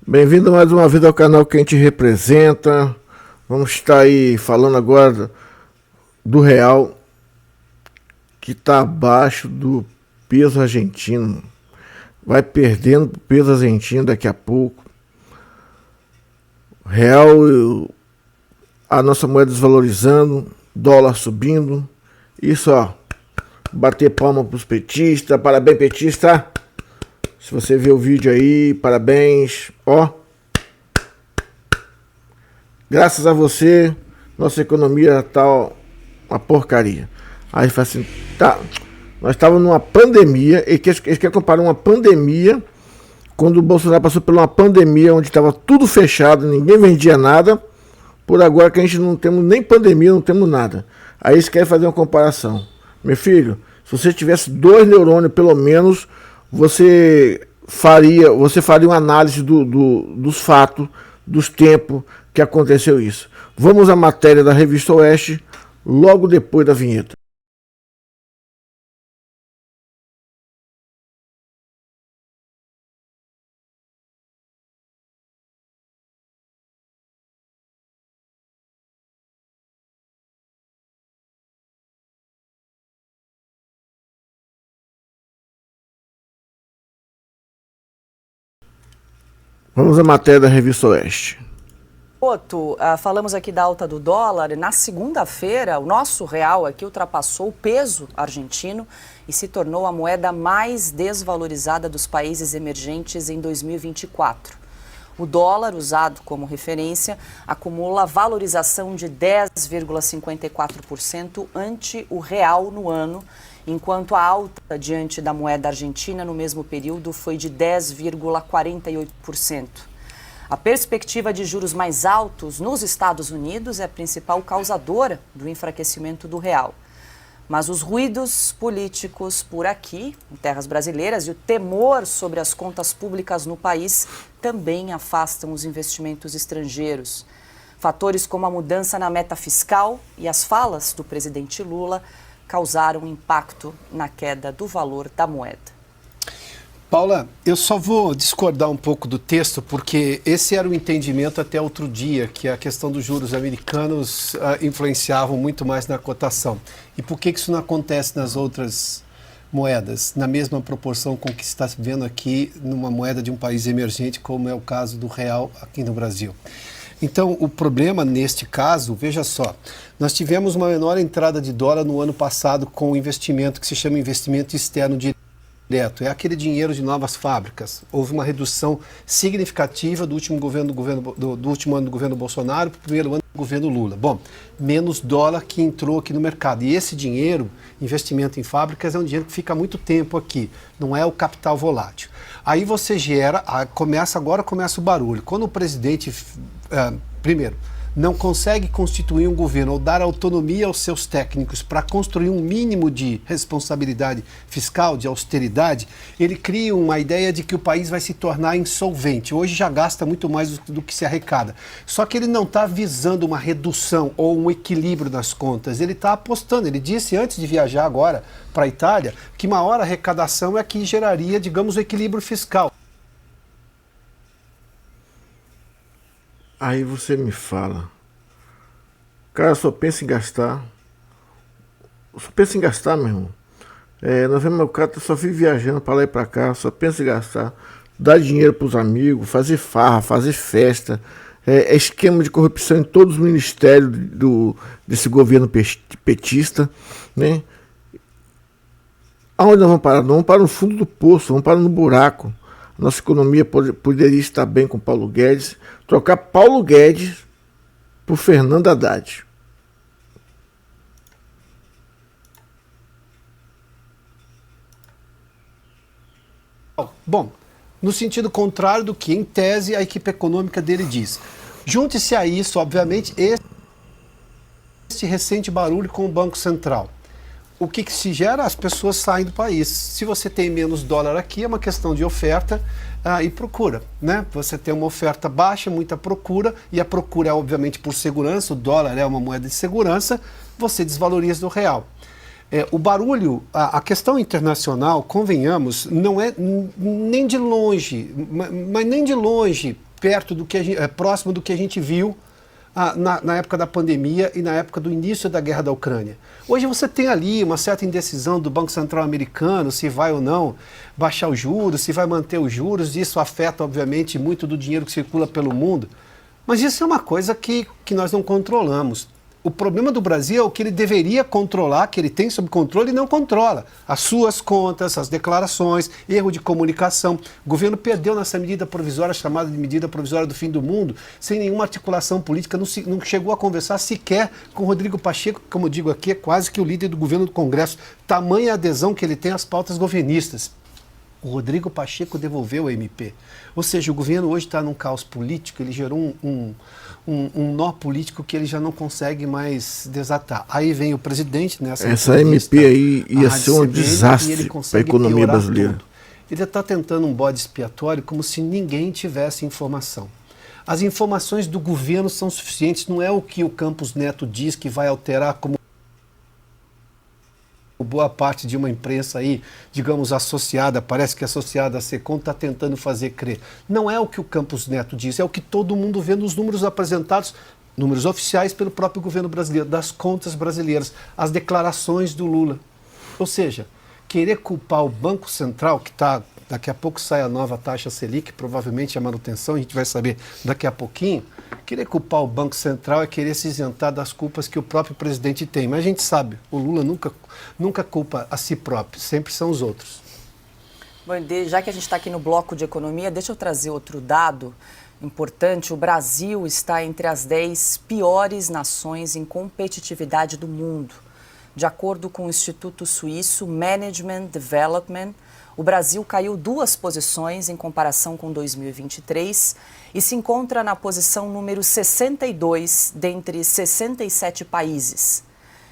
Bem-vindo mais uma vez ao canal que a gente representa. Vamos estar aí falando agora do real, que está abaixo do peso argentino. Vai perdendo o peso argentino daqui a pouco. Real, a nossa moeda desvalorizando, dólar subindo. Isso, ó, bater palma para os petistas. Parabéns, petista. Se você viu o vídeo aí, parabéns. Ó, graças a você, nossa economia tá uma porcaria. Aí fala assim, tá, nós estávamos numa pandemia, eles querem comparar uma pandemia, quando o Bolsonaro passou por uma pandemia onde estava tudo fechado, ninguém vendia nada, por agora que a gente não temos nem pandemia, não temos nada. Aí eles querem fazer uma comparação. Meu filho, se você tivesse 2 neurônios pelo menos, você faria uma análise dos fatos, dos tempos que aconteceu isso. Vamos à matéria da Revista Oeste, logo depois da vinheta. Vamos à matéria da Revista Oeste. Falamos aqui da alta do dólar. Na segunda-feira, o nosso real aqui ultrapassou o peso argentino e se tornou a moeda mais desvalorizada dos países emergentes em 2024. O dólar, usado como referência, acumula valorização de 10,54% ante o real no ano, enquanto a alta diante da moeda argentina no mesmo período foi de 10,48%. A perspectiva de juros mais altos nos Estados Unidos é a principal causadora do enfraquecimento do real. Mas os ruídos políticos por aqui, em terras brasileiras, e o temor sobre as contas públicas no país também afastam os investimentos estrangeiros. Fatores como a mudança na meta fiscal e as falas do presidente Lula causaram impacto na queda do valor da moeda. Paula, eu só vou discordar um pouco do texto, porque esse era o entendimento até outro dia, que a questão dos juros americanos influenciavam muito mais na cotação. E por que isso não acontece nas outras moedas, na mesma proporção com que se está vendo aqui numa moeda de um país emergente, como é o caso do real aqui no Brasil? Então, o problema neste caso, veja só, nós tivemos uma menor entrada de dólar no ano passado com o investimento que se chama investimento externo direto. É aquele dinheiro de novas fábricas. Houve uma redução significativa do último do último ano do governo Bolsonaro para o primeiro ano do governo Lula. Bom, menos dólar que entrou aqui no mercado. E esse dinheiro, investimento em fábricas, é um dinheiro que fica muito tempo aqui. Não é o capital volátil. Aí você gera, começa o barulho. Quando o presidente, primeiro, não consegue constituir um governo ou dar autonomia aos seus técnicos para construir um mínimo de responsabilidade fiscal, de austeridade, ele cria uma ideia de que o país vai se tornar insolvente. Hoje já gasta muito mais do que se arrecada. Só que ele não está visando uma redução ou um equilíbrio das contas. Ele está apostando. Ele disse antes de viajar agora para a Itália que maior arrecadação é a que geraria, digamos, o equilíbrio fiscal. Aí você me fala, o cara só pensa em gastar, meu irmão. Nós vemos o cara só vive viajando para lá e para cá, só pensa em gastar, dar dinheiro para os amigos, fazer farra, fazer festa, esquema de corrupção em todos os ministérios desse governo petista, né? Aonde nós vamos parar? Nós vamos parar no fundo do poço, vamos parar no buraco. Nossa economia poderia estar bem com Paulo Guedes, trocar Paulo Guedes por Fernando Haddad. Bom, no sentido contrário do que, em tese, a equipe econômica dele diz. Junte-se a isso, obviamente, este recente barulho com o Banco Central. O que se gera? As pessoas saem do país. Se você tem menos dólar aqui, é uma questão de oferta e procura, né? Você tem uma oferta baixa, muita procura, e a procura é obviamente por segurança, o dólar é uma moeda de segurança, você desvaloriza o real. O barulho, a questão internacional, convenhamos, não é nem de longe, mas nem de longe perto do que próximo do que a gente viu na época da pandemia e na época do início da guerra da Ucrânia. Hoje você tem ali uma certa indecisão do Banco Central americano, se vai ou não baixar os juros, se vai manter os juros. Isso afeta, obviamente, muito do dinheiro que circula pelo mundo. Mas isso é uma coisa que nós não controlamos. O problema do Brasil é o que ele deveria controlar, que ele tem sob controle e não controla. As suas contas, as declarações, erro de comunicação. O governo perdeu nessa medida provisória, chamada de medida provisória do fim do mundo, sem nenhuma articulação política, não chegou a conversar sequer com o Rodrigo Pacheco, que, como eu digo aqui, é quase que o líder do governo do Congresso. Tamanha adesão que ele tem às pautas governistas. O Rodrigo Pacheco devolveu a MP. Ou seja, o governo hoje está num caos político, ele gerou um nó político que ele já não consegue mais desatar. Aí vem o presidente nessa Essa MP aí ia ser um desastre para a economia brasileira. Tudo. Ele está tentando um bode expiatório como se ninguém tivesse informação. As informações do governo são suficientes, não é o que o Campos Neto diz que vai alterar como boa parte de uma imprensa aí, digamos, associada, parece que associada à SECOM, está tentando fazer crer. Não é o que o Campos Neto diz, é o que todo mundo vê nos números apresentados, números oficiais pelo próprio governo brasileiro, das contas brasileiras, as declarações do Lula. Ou seja, querer culpar o Banco Central, que está, daqui a pouco sai a nova taxa Selic, provavelmente a manutenção, a gente vai saber daqui a pouquinho. Querer culpar o Banco Central é querer se isentar das culpas que o próprio presidente tem. Mas a gente sabe, o Lula nunca culpa a si próprio, sempre são os outros. Bom, já que a gente está aqui no bloco de economia, deixa eu trazer outro dado importante. O Brasil está entre as 10 piores nações em competitividade do mundo. De acordo com o Instituto Suíço Management Development, o Brasil caiu 2 posições em comparação com 2023 e se encontra na posição número 62 dentre 67 países.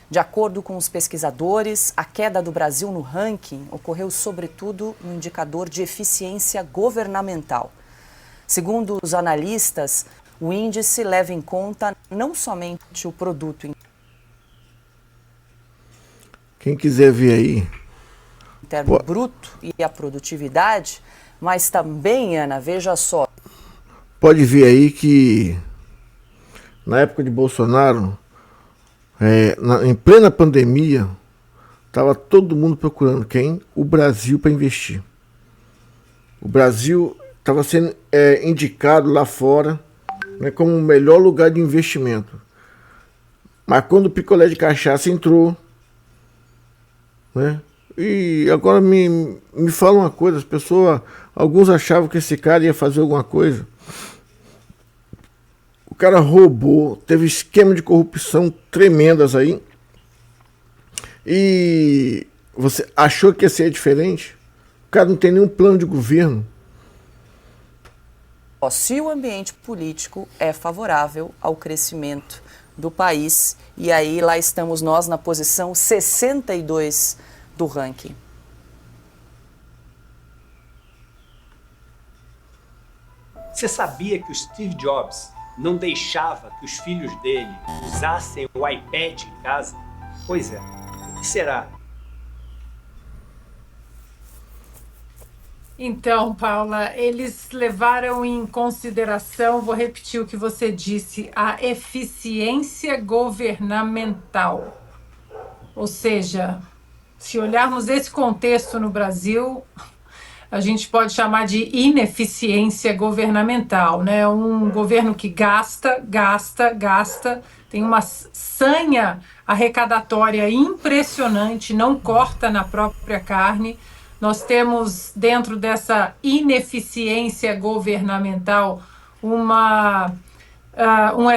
De acordo com os pesquisadores, a queda do Brasil no ranking ocorreu sobretudo no indicador de eficiência governamental. Segundo os analistas, o índice leva em conta não somente o produto Quem quiser ver aí interno bruto e a produtividade, mas também, Ana, veja só. Pode ver aí que na época de Bolsonaro, em plena pandemia, estava todo mundo procurando quem? O Brasil para investir. O Brasil estava sendo indicado lá fora, né, como o melhor lugar de investimento. Mas quando o picolé de cachaça entrou, né? E agora me fala uma coisa, as pessoas, alguns achavam que esse cara ia fazer alguma coisa. O cara roubou, teve esquema de corrupção tremendas aí. E você achou que ia ser diferente? O cara não tem nenhum plano de governo. Se o ambiente político é favorável ao crescimento do país, e aí lá estamos nós na posição 62 do ranking. Você sabia que o Steve Jobs não deixava que os filhos dele usassem o iPad em casa? Pois é, o que será? Então, Paula, eles levaram em consideração, vou repetir o que você disse, a eficiência governamental. Ou seja, se olharmos esse contexto no Brasil, a gente pode chamar de ineficiência governamental, né? Um governo que gasta, tem uma sanha arrecadatória impressionante, não corta na própria carne. Nós temos, dentro dessa ineficiência governamental, um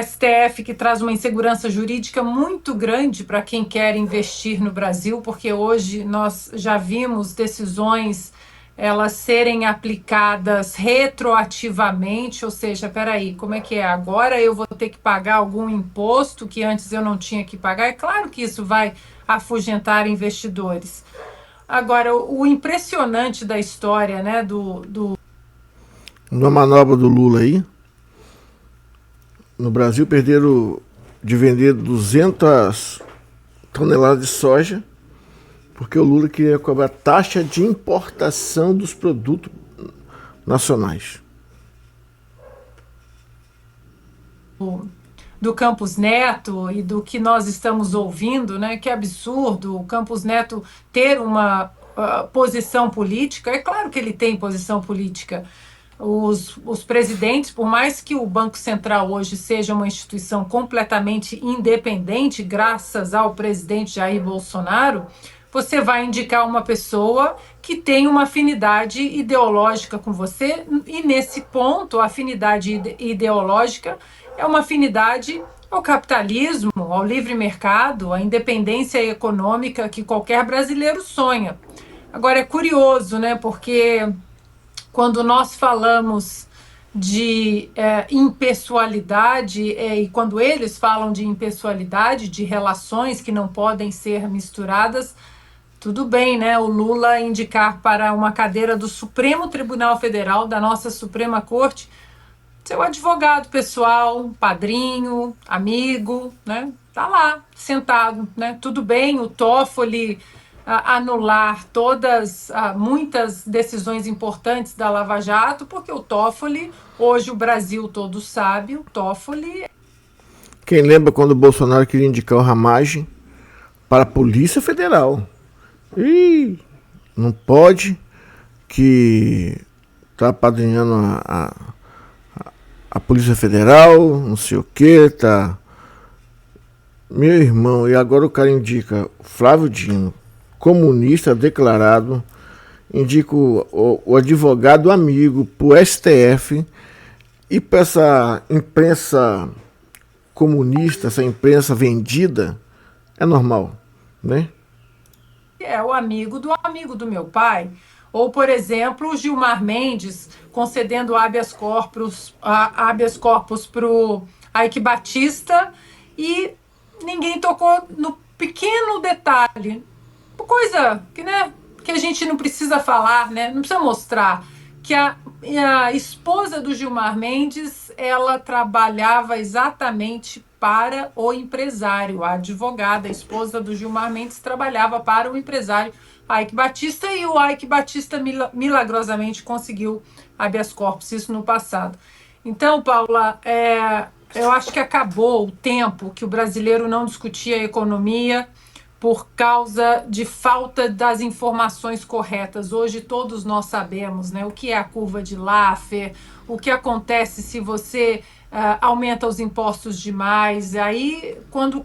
STF que traz uma insegurança jurídica muito grande para quem quer investir no Brasil, porque hoje nós já vimos decisões elas serem aplicadas retroativamente, ou seja, peraí, como é que é? Agora eu vou ter que pagar algum imposto que antes eu não tinha que pagar? É claro que isso vai afugentar investidores. Agora, o impressionante da história, né, Na manobra do Lula aí, no Brasil perderam de vender 200 toneladas de soja, porque o Lula queria cobrar taxa de importação dos produtos nacionais. do Campos Neto e do que nós estamos ouvindo, né? Que absurdo o Campos Neto ter uma posição política. É claro que ele tem posição política. Os presidentes, por mais que o Banco Central hoje seja uma instituição completamente independente, graças ao presidente Jair Bolsonaro, você vai indicar uma pessoa que tem uma afinidade ideológica com você, e nesse ponto, a afinidade ideológica é uma afinidade ao capitalismo, ao livre mercado, à independência econômica que qualquer brasileiro sonha. Agora, é curioso, né, porque quando nós falamos de impessoalidade, e quando eles falam de impessoalidade, de relações que não podem ser misturadas, tudo bem, né? O Lula indicar para uma cadeira do Supremo Tribunal Federal, da nossa Suprema Corte, seu advogado pessoal, padrinho, amigo, né? Tá lá, sentado, né? Tudo bem, o Toffoli anular muitas decisões importantes da Lava Jato, porque o Toffoli, hoje o Brasil todo sabe, o Toffoli... Quem lembra quando o Bolsonaro queria indicar o Ramagem para a Polícia Federal? Ih, não pode, que tá apadrinhando a Polícia Federal, não sei o que, tá... Meu irmão, e agora o cara indica Flávio Dino, comunista declarado, indica o advogado amigo pro STF, e para essa imprensa comunista, essa imprensa vendida, é normal, né? É o amigo do meu pai. Ou, por exemplo, o Gilmar Mendes concedendo habeas corpus para o Eike Batista, e ninguém tocou no pequeno detalhe. Coisa que, né, que a gente não precisa falar, né, não precisa mostrar, que a esposa do Gilmar Mendes, ela trabalhava exatamente para o empresário. A advogada, a esposa do Gilmar Mendes, trabalhava para o empresário Eike Batista, e o Eike Batista milagrosamente conseguiu habeas corpus, isso no passado. Então, Paula, eu acho que acabou o tempo que o brasileiro não discutia economia por causa de falta das informações corretas. Hoje todos nós sabemos, né, o que é a curva de Laffer, o que acontece se você aumenta os impostos demais. Aí, quando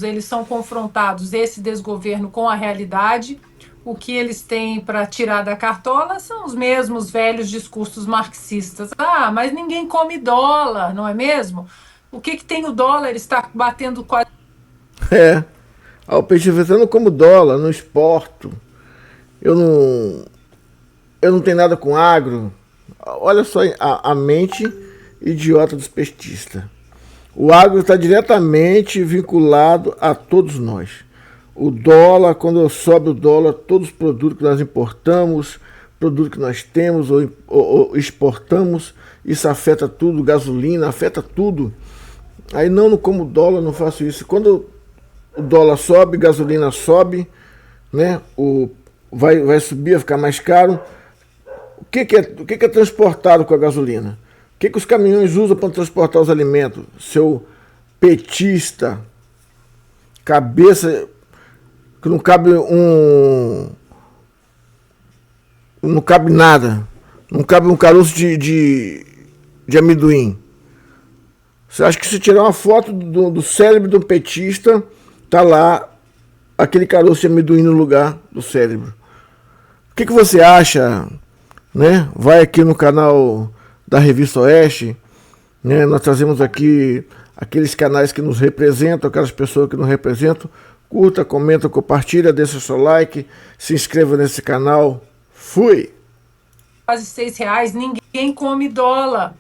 eles são confrontados, esse desgoverno, com a realidade, o que eles têm para tirar da cartola são os mesmos velhos discursos marxistas. Ah, mas ninguém come dólar, não é mesmo? O que tem o dólar? Está batendo quase... O peixe eu como dólar, não exporto. Eu não tenho nada com agro. Olha só a mente idiota dos petistas. O agro está diretamente vinculado a todos nós. O dólar, quando sobe o dólar, todos os produtos que nós importamos, produtos que nós temos ou exportamos, isso afeta tudo, gasolina, afeta tudo. Aí não como dólar, não faço isso. Quando o dólar sobe, gasolina sobe, né? Vai subir, vai ficar mais caro. O que é transportado com a gasolina? O que os caminhões usam para transportar os alimentos? Seu petista, cabeça que não cabe não cabe nada, não cabe um caroço de amendoim. Você acha que se tirar uma foto do cérebro do petista, tá lá aquele caroço de amendoim no lugar do cérebro? O que você acha, né? Vai aqui no canal da Revista Oeste, né? Nós trazemos aqui aqueles canais que nos representam, aquelas pessoas que nos representam. Curta, comenta, compartilha, deixa seu like, se inscreva nesse canal. Fui! Quase R$6, ninguém come dólar.